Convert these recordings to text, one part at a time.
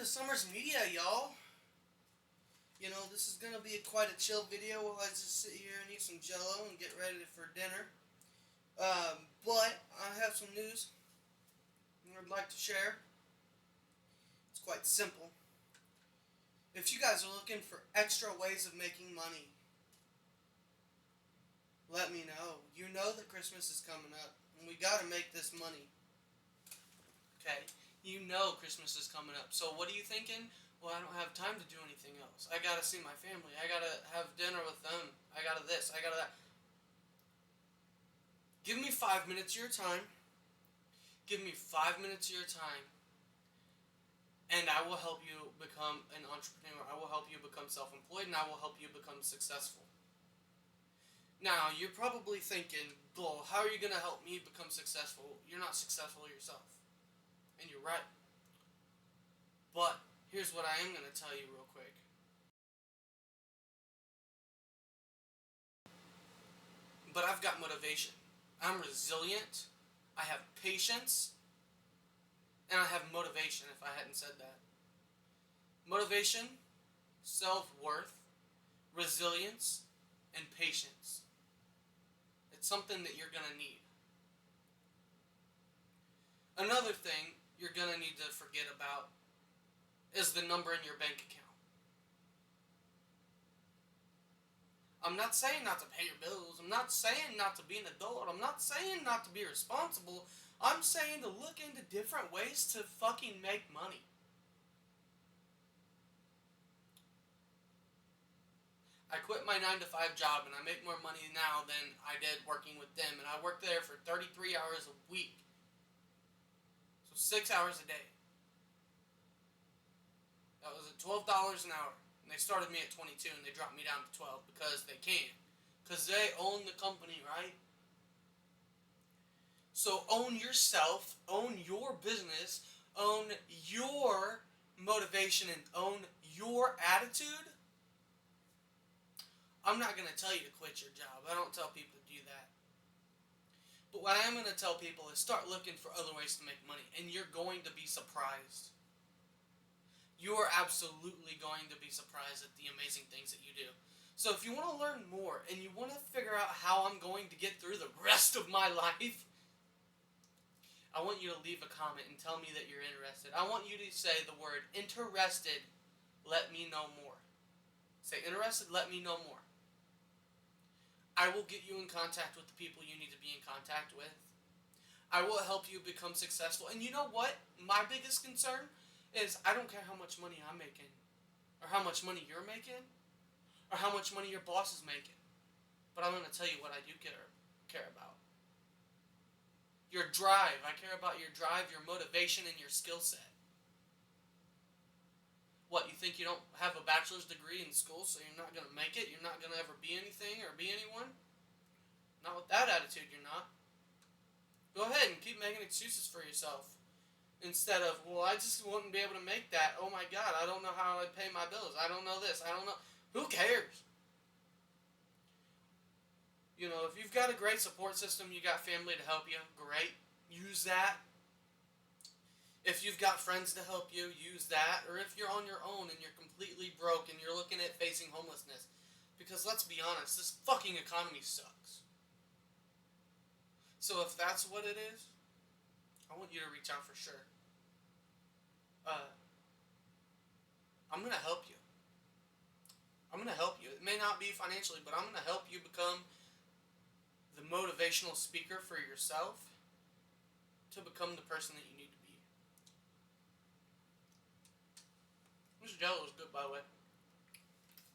Summersmedia, y'all. You know, this is gonna be quite a chill video while I just sit here and eat some jello and get ready for dinner. But I have some news I'd like to share. It's quite simple. If you guys are looking for extra ways of making money, let me know. You know that Christmas is coming up, and we gotta make this money. Okay? You know Christmas is coming up. So what are you thinking? Well, I don't have time to do anything else. I gotta see my family. I gotta have dinner with them. I gotta this. I gotta that. Give me 5 minutes of your time. Give me 5 minutes of your time. And I will help you become an entrepreneur. I will help you become self-employed, and I will help you become successful. Now, you're probably thinking, Bull, how are you going to help me become successful? You're not successful yourself. And you're right. But here's what I am going to tell you real quick. But I've got motivation. I'm resilient. I have patience. And I have motivation, if I hadn't said that. Motivation, self-worth, resilience, and patience. It's something that you're going to need. Another thing you're going to need to forget about is the number in your bank account. I'm not saying not to pay your bills. I'm not saying not to be an adult. I'm not saying not to be responsible. I'm saying to look into different ways to fucking make money. I quit my 9-to-5 job and I make more money now than I did working with them. And I worked there for 33 hours a week. So 6 hours a day. That was at $12 an hour. And they started me at 22 and they dropped me down to 12 because they can. Because they own the company, right? So own yourself, own your business, own your motivation, and own your attitude. I'm not going to tell you to quit your job. I don't tell people to do that. But what I am going to tell people is start looking for other ways to make money. And you're going to be surprised. You are absolutely going to be surprised at the amazing things that you do. So if you want to learn more and you want to figure out how I'm going to get through the rest of my life, I want you to leave a comment and tell me that you're interested. I want you to say the word interested, let me know more. Say interested, let me know more. I will get you in contact with the people you need to be in contact with. I will help you become successful. And you know what? My biggest concern is I don't care how much money I'm making, or how much money you're making, or how much money your boss is making. But I'm going to tell you what I do care about. Your drive. I care about your drive, your motivation, and your skill set. What, you think you don't have a bachelor's degree in school, so you're not going to make it? You're not going to ever be anything or be anyone? Not with that attitude, you're not. Go ahead and keep making excuses for yourself. Instead of, well, I just wouldn't be able to make that. Oh my God, I don't know how I'd pay my bills. I don't know this. I don't know. Who cares? You know, if you've got a great support system, you got family to help you, great. Use that. If you've got friends to help you, use that. Or if you're on your own and you're completely broke and you're looking at facing homelessness. Because let's be honest, this fucking economy sucks. So if that's what it is, I want you to reach out for sure. I'm going to help you. I'm going to help you. It may not be financially, but I'm going to help you become the motivational speaker for yourself to become the person that you need to be. This jello is good, by the way.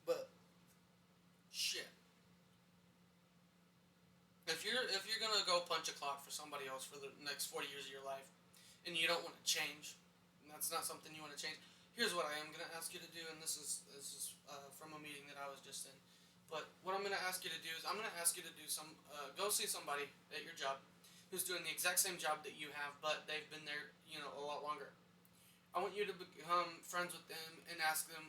But shit. If you're gonna go punch a clock for somebody else for the next 40 years of your life, and you don't want to change, and that's not something you want to change, here's what I am gonna ask you to do, and this is from a meeting that I was just in. But what I'm gonna ask you to do is I'm gonna ask you to do go see somebody at your job who's doing the exact same job that you have, but they've been there, a lot longer. I want you to become friends with them and ask them,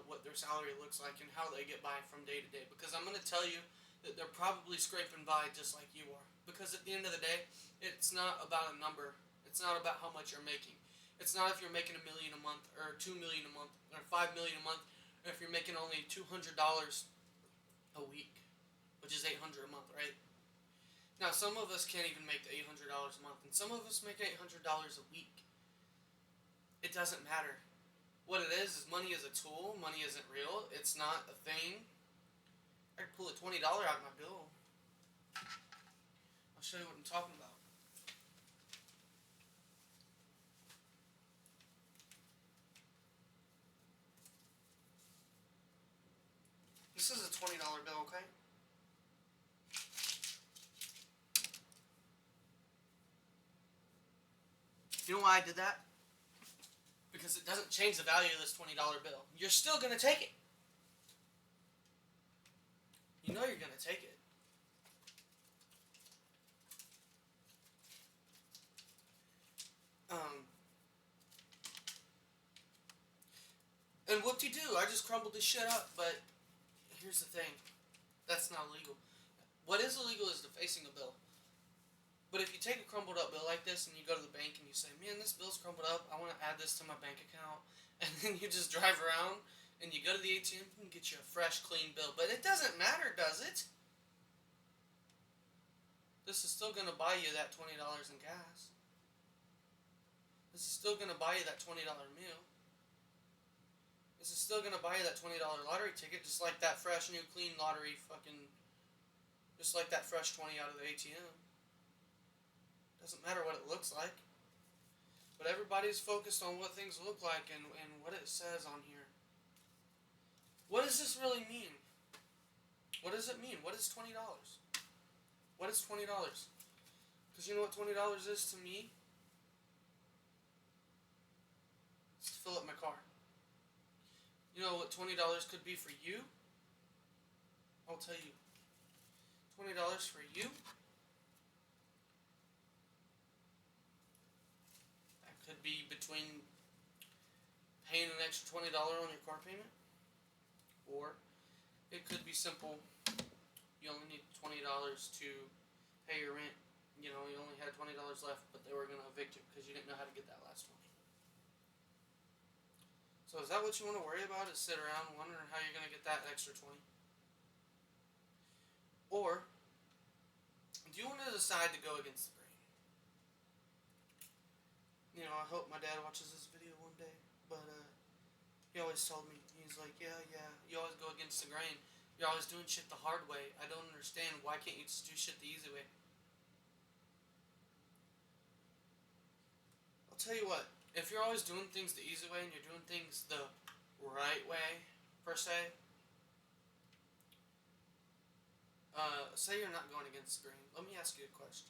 what their salary looks like and how they get by from day to day. Because I'm gonna tell you that they're probably scraping by just like you are. Because at the end of the day, it's not about a number. It's not about how much you're making. It's not if you're making $1 million a month, or $2 million a month, or $5 million a month, or if you're making only $200 a week, which is $800 a month, right? Now, some of us can't even make the $800 a month, and some of us make $800 a week. It doesn't matter. What it is money is a tool. Money isn't real. It's not a thing. I could pull a $20 out of my bill. I'll show you what I'm talking about. This is a $20 bill, okay? You know why I did that? Because it doesn't change the value of this $20 bill. You're still going to take it. You know you're going to take it. And whoop-de-doo, I just crumbled this shit up, but here's the thing. That's not illegal. What is illegal is defacing a bill. But if you take a crumbled up bill like this and you go to the bank and you say, man, this bill's crumbled up, I want to add this to my bank account, and then you just drive around and you go to the ATM and get you a fresh, clean bill. But it doesn't matter, does it? This is still going to buy you that $20 in gas. This is still going to buy you that $20 meal. This is still going to buy you that $20 lottery ticket, just like that fresh, new, clean lottery just like that fresh 20 out of the ATM. Doesn't matter what it looks like. But everybody's focused on what things look like and what it says on here. What does this really mean? What does it mean? What is $20? What is $20? Because you know what $20 is to me? It's to fill up my car. You know what $20 could be for you? I'll tell you. $20 for you? That could be between paying an extra $20 on your car payment. Or it could be simple. You only need $20 to pay your rent. You know, you only had $20 left, but they were going to evict you because you didn't know how to get that last 20. So is that what you want to worry about, is sit around wondering how you're going to get that extra 20? Or do you want to decide to go against the grain? You know, I hope my dad watches this video one day, but he always told me, he's like, yeah, you always go against the grain. You're always doing shit the hard way. I don't understand. Why can't you just do shit the easy way? I'll tell you what. If you're always doing things the easy way and you're doing things the right way, per se, say you're not going against the grain. Let me ask you a question.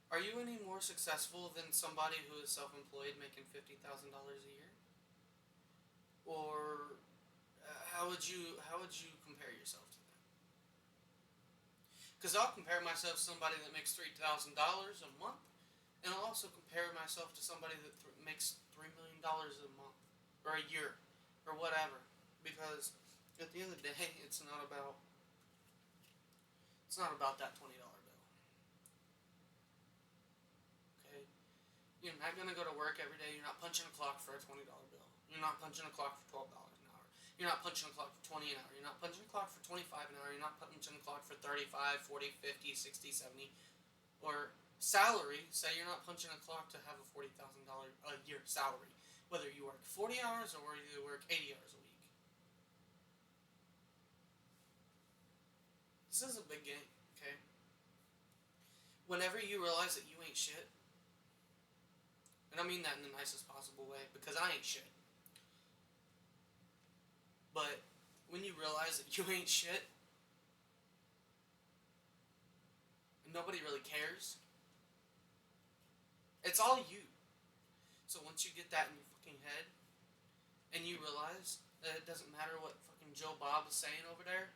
Are you any more successful than somebody who is self-employed making $50,000 a year? Or how would you compare yourself to them? Because I'll compare myself to somebody that makes $3,000 a month, and I'll also compare myself to somebody that makes $3 million a month, or a year, or whatever. Because at the end of the day, it's not about that $20 bill. Okay? You're not going to go to work every day. You're not punching a clock for a $20 bill. You're not punching a clock for $12 an hour. You're not punching a clock for $20 an hour. You're not punching a clock for $25 an hour. You're not punching a clock for 35, 40, 50, 60, 70. Or salary, say you're not punching a clock to have a $40,000 a year salary. Whether you work 40 hours or whether you work 80 hours a week. This is a big game, okay? Whenever you realize that you ain't shit, and I mean that in the nicest possible way, because I ain't shit. But when you realize that you ain't shit, and nobody really cares, it's all you. So once you get that in your fucking head, and you realize that it doesn't matter what fucking Joe Bob is saying over there,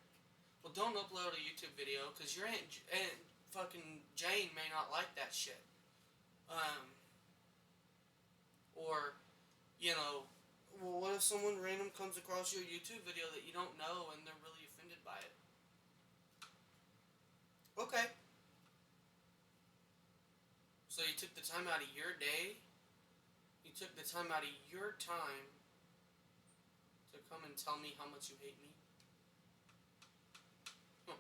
well, don't upload a YouTube video, because your Aunt fucking Jane may not like that shit. Or, you know, well, what if someone random comes across your YouTube video that you don't know and they're really offended by it? Okay. So you took the time out of your day You took the time out of your time to come and tell me how much you hate me? Huh.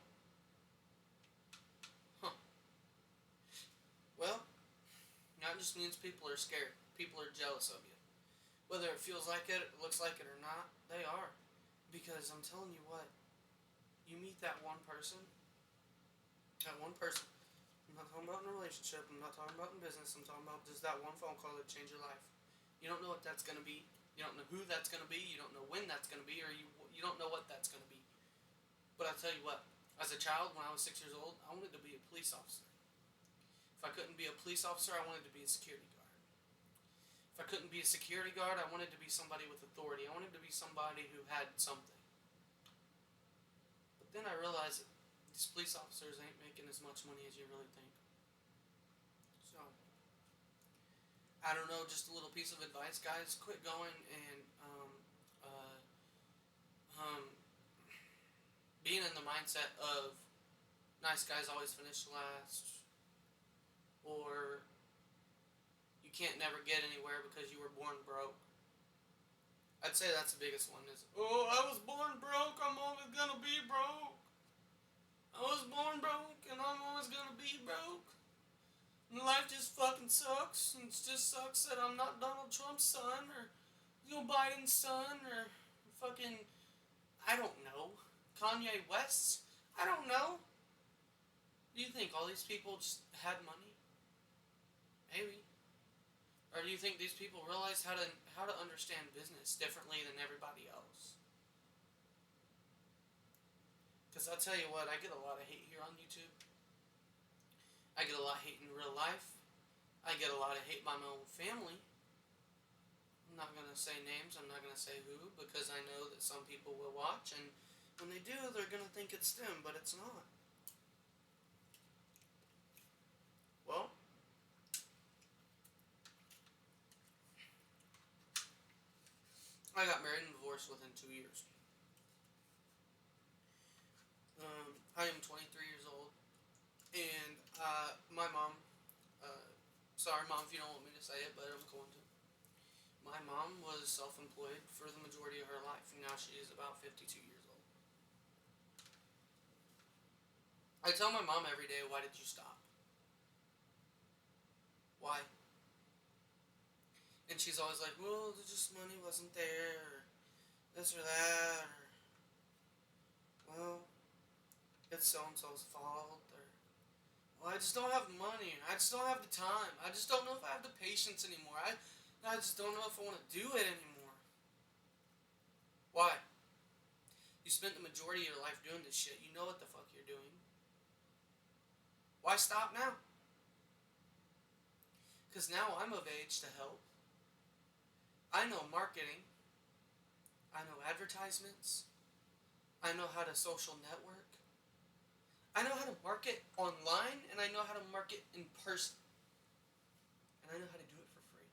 Huh. Well, that just means people are scared. People are jealous of you. Whether it feels like it, looks like it or not, they are. Because I'm telling you what, you meet that one person. I'm not talking about in a relationship, I'm not talking about in business, I'm talking about just that one phone call that changed your life. You don't know what that's going to be. You don't know who that's going to be. You don't know when that's going to be, or you don't know what that's going to be. But I'll tell you what, as a child, when I was 6 years old, I wanted to be a police officer. If I couldn't be a police officer, I wanted to be a security guard. If I couldn't be a security guard, I wanted to be somebody with authority. I wanted to be somebody who had something. But then I realized that these police officers ain't making as much money as you really think. So, I don't know, just a little piece of advice, guys. Quit going and um, being in the mindset of nice guys always finish last, or you can't never get anywhere because you were born broke. I'd say that's the biggest one is, oh, I was born broke, I'm always gonna be broke. I was born broke and I'm always gonna be broke. And life just fucking sucks, and it just sucks that I'm not Donald Trump's son, or Joe Biden's son, or fucking, I don't know, Kanye West's? I don't know. Do you think all these people just had money? Maybe. Or do you think these people realize how to understand business differently than everybody else? Because I'll tell you what, I get a lot of hate here on YouTube. I get a lot of hate in real life. I get a lot of hate by my own family. I'm not going to say names, I'm not going to say who, because I know that some people will watch, and when they do, they're going to think it's them, but it's not. Well, I got married and divorced within 2 years. I am 23 years old, and my mom, sorry mom if you don't want me to say it, but I'm going to. My mom was self-employed for the majority of her life, and now she is about 52 years old. I tell my mom every day, why did you stop? Why? And she's always like, well, just money wasn't there, or this or that, or, well, it's so-and-so's fault, or, well, I just don't have money, I just don't have the time, I just don't know if I have the patience anymore, I just don't know if I want to do it anymore. Why? You spent the majority of your life doing this shit, you know what the fuck you're doing. Why stop now? Because now I'm of age to help. I know marketing. I know advertisements. I know how to social network. I know how to market online, and I know how to market in person. And I know how to do it for free.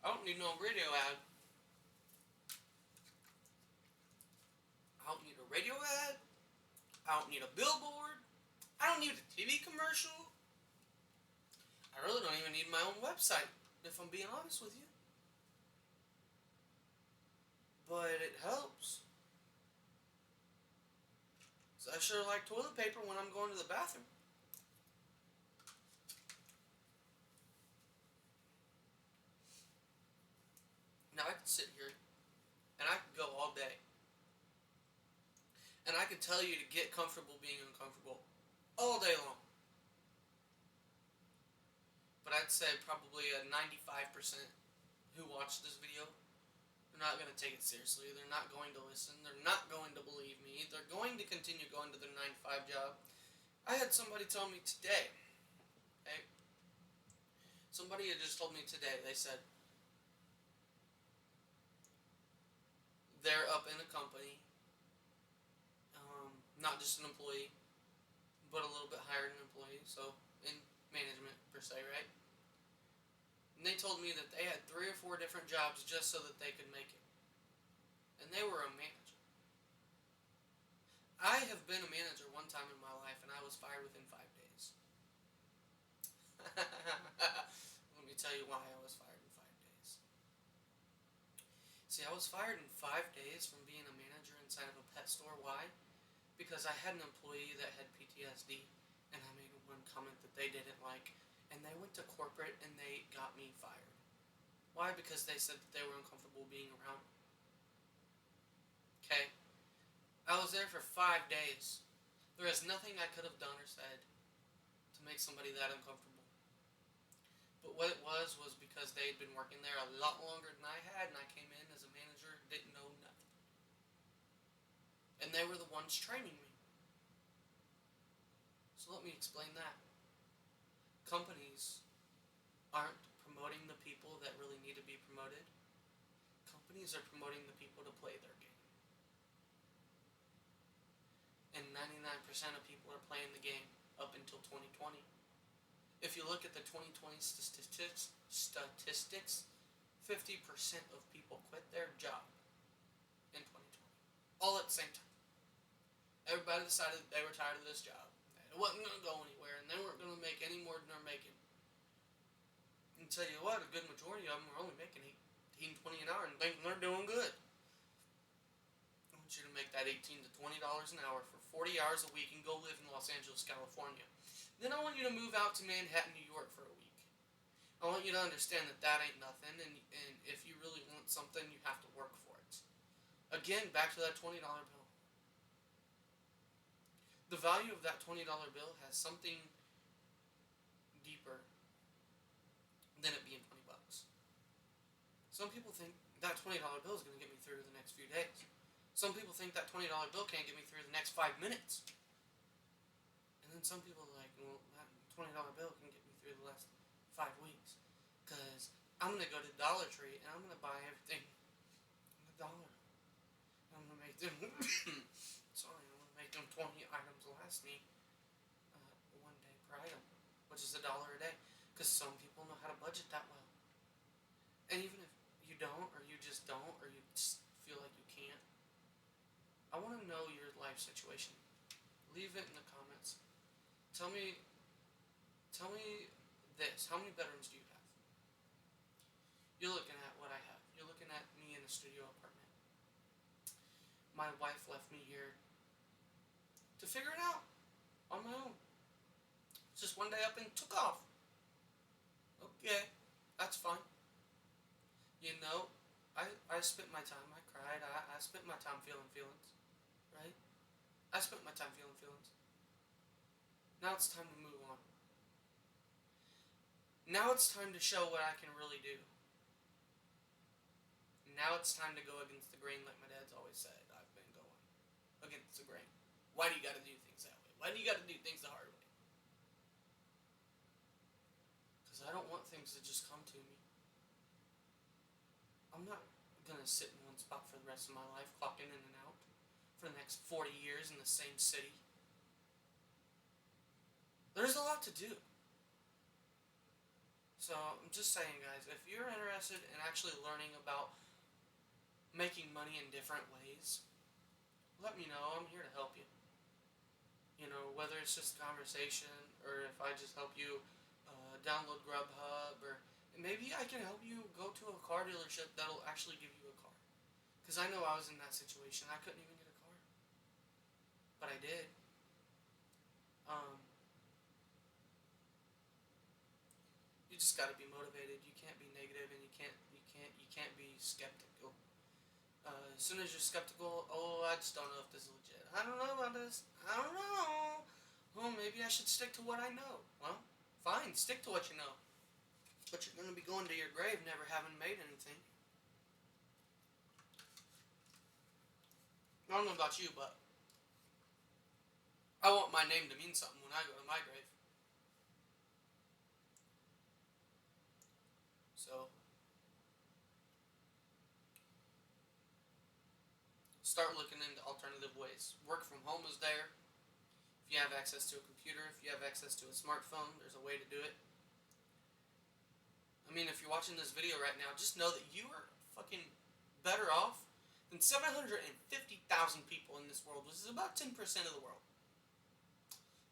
I don't need no radio ad. I don't need a radio ad. I don't need a billboard. I don't need a TV commercial. I really don't even need my own website, if I'm being honest with you. But it helps. So I sure like toilet paper when I'm going to the bathroom. Now I could sit here and I could go all day. And I could tell you to get comfortable being uncomfortable all day long. But I'd say probably a 95% who watched this video, they're not going to take it seriously. They're not going to listen. They're not going to believe me. They're going to continue going to their 9 to 5 job. I had somebody tell me today, okay? Somebody had just told me today, they said, they're up in a company, not just an employee, but a little bit higher than an employee, so in management per se, right? And they told me that they had 3 or 4 different jobs just so that they could make it. And they were a manager. I have been a manager one time in my life, and I was fired within 5 days. tell you why I was fired in 5 days. See, I was fired in 5 days from being a manager inside of a pet store. Why? Because I had an employee that had PTSD, and I made one comment that they didn't like, and they went to corporate and they got me fired. Why? Because they said that they were uncomfortable being around me. Okay? I was there for 5 days. There is nothing I could have done or said to make somebody that uncomfortable. But what it was because they had been working there a lot longer than I had, and I came in as a manager, didn't know nothing. And they were the ones training me. So let me explain that. Companies aren't promoting the people that really need to be promoted. Companies are promoting the people to play their game. And 99% of people are playing the game up until 2020. If you look at the 2020 statistics, 50% of people quit their job in 2020. All at the same time. Everybody decided that they were tired of this job. It wasn't going to go anywhere, and they weren't going to make any more than they're making. And tell you what, a good majority of them are only making $18, $20 an hour and thinking they're doing good. I want you to make that $18 to $20 an hour for 40 hours a week and go live in Los Angeles, California. Then I want you to move out to Manhattan, New York for a week. I want you to understand that that ain't nothing, and if you really want something, you have to work for it. Again, back to that $20 bill. The value of that $20 bill has something deeper than it being $20. Some people think that $20 bill is going to get me through the next few days. Some people think that $20 bill can't get me through the next 5 minutes. And then some people are like, well, that $20 bill can get me through the last 5 weeks. Because I'm going to go to Dollar Tree and I'm going to buy everything $1. I'm going to make them, sorry, I'm going to make them 20 items last me 1 day per item, which is $1 a day. Because some people know how to budget that well. And even if you don't, or you just don't, or you just feel like you can't, I want to know your life situation. Leave it in the comments. Tell me this. How many bedrooms do you have? You're looking at what I have. You're looking at me in a studio apartment. My wife left me here to figure it out on my own. Just one day up and took off. Okay, that's fine. You know, I spent my time, I cried, I spent my time feeling feelings, right? I spent my time feeling feelings. Now it's time to move on. Now it's time to show what I can really do. Now it's time to go against the grain like my dad's always said. I've been going against the grain. Why do you gotta do things that way? Why do you gotta do things the hard way? Because I don't want things to just come to me. I'm not gonna sit in one spot for the rest of my life, clocking in and out for the next 40 years in the same city. There's a lot to do. So I'm just saying, guys, if you're interested in actually learning about making money in different ways, let me know. I'm here to help you. You know, whether it's just conversation, or if I just help you download Grubhub, or maybe I can help you go to a car dealership that'll actually give you a car. Because I know I was in that situation. I couldn't even get a car. But I did. You just gotta be motivated. You can't be negative, and you can't be skeptical. As soon as you're skeptical, oh, I just don't know if this is legit. I don't know about this. I don't know. Well, maybe I should stick to what I know. Well, fine, stick to what you know. But you're going to be going to your grave never having made anything. I don't know about you, but I want my name to mean something when I go to my grave. So, start looking into alternative ways. Work from home is there. If you have access to a computer, if you have access to a smartphone, there's a way to do it. I mean, if you're watching this video right now, just know that you are fucking better off than 750,000 people in this world, which is about 10% of the world.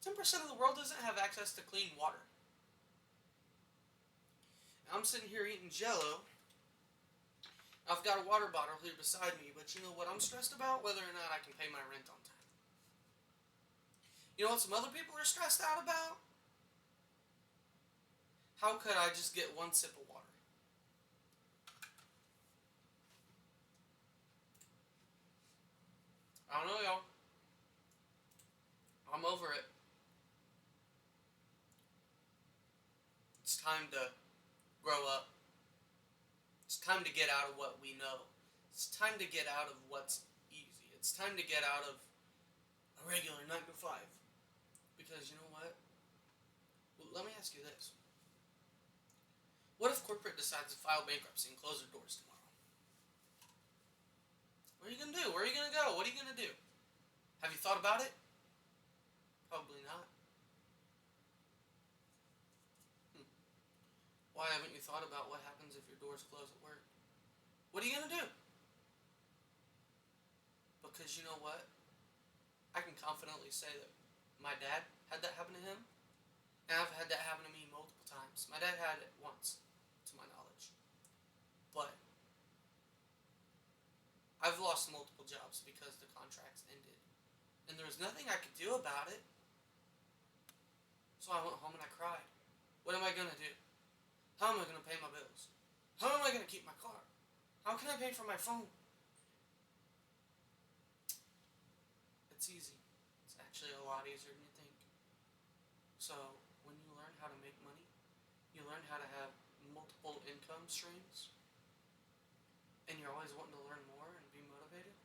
10% of the world doesn't have access to clean water. I'm sitting here eating Jello. I've got a water bottle here beside me, but you know what I'm stressed about? Whether or not I can pay my rent on time. You know what some other people are stressed out about? How could I just get one sip of water? I don't know, y'all. I'm over it. It's time to grow up. It's time to get out of what we know. It's time to get out of what's easy. It's time to get out of a regular 9 to 5. Because you know what? Well, let me ask you this. What if corporate decides to file bankruptcy and close their doors tomorrow? What are you going to do? Where are you going to go? What are you going to do? Have you thought about it? Probably not. Why haven't you thought about what happens if your doors close at work? What are you going to do? Because you know what? I can confidently say that my dad had that happen to him, and I've had that happen to me multiple times. My dad had it once, to my knowledge. But I've lost multiple jobs because the contracts ended. And there was nothing I could do about it. So I went home and I cried. What am I going to do? How am I going to pay my bills? How am I going to keep my car? How can I pay for my phone? It's easy. It's actually a lot easier than you think. So when you learn how to make money, you learn how to have multiple income streams, and you're always wanting to learn more and be motivated,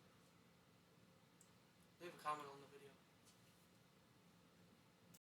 leave a comment on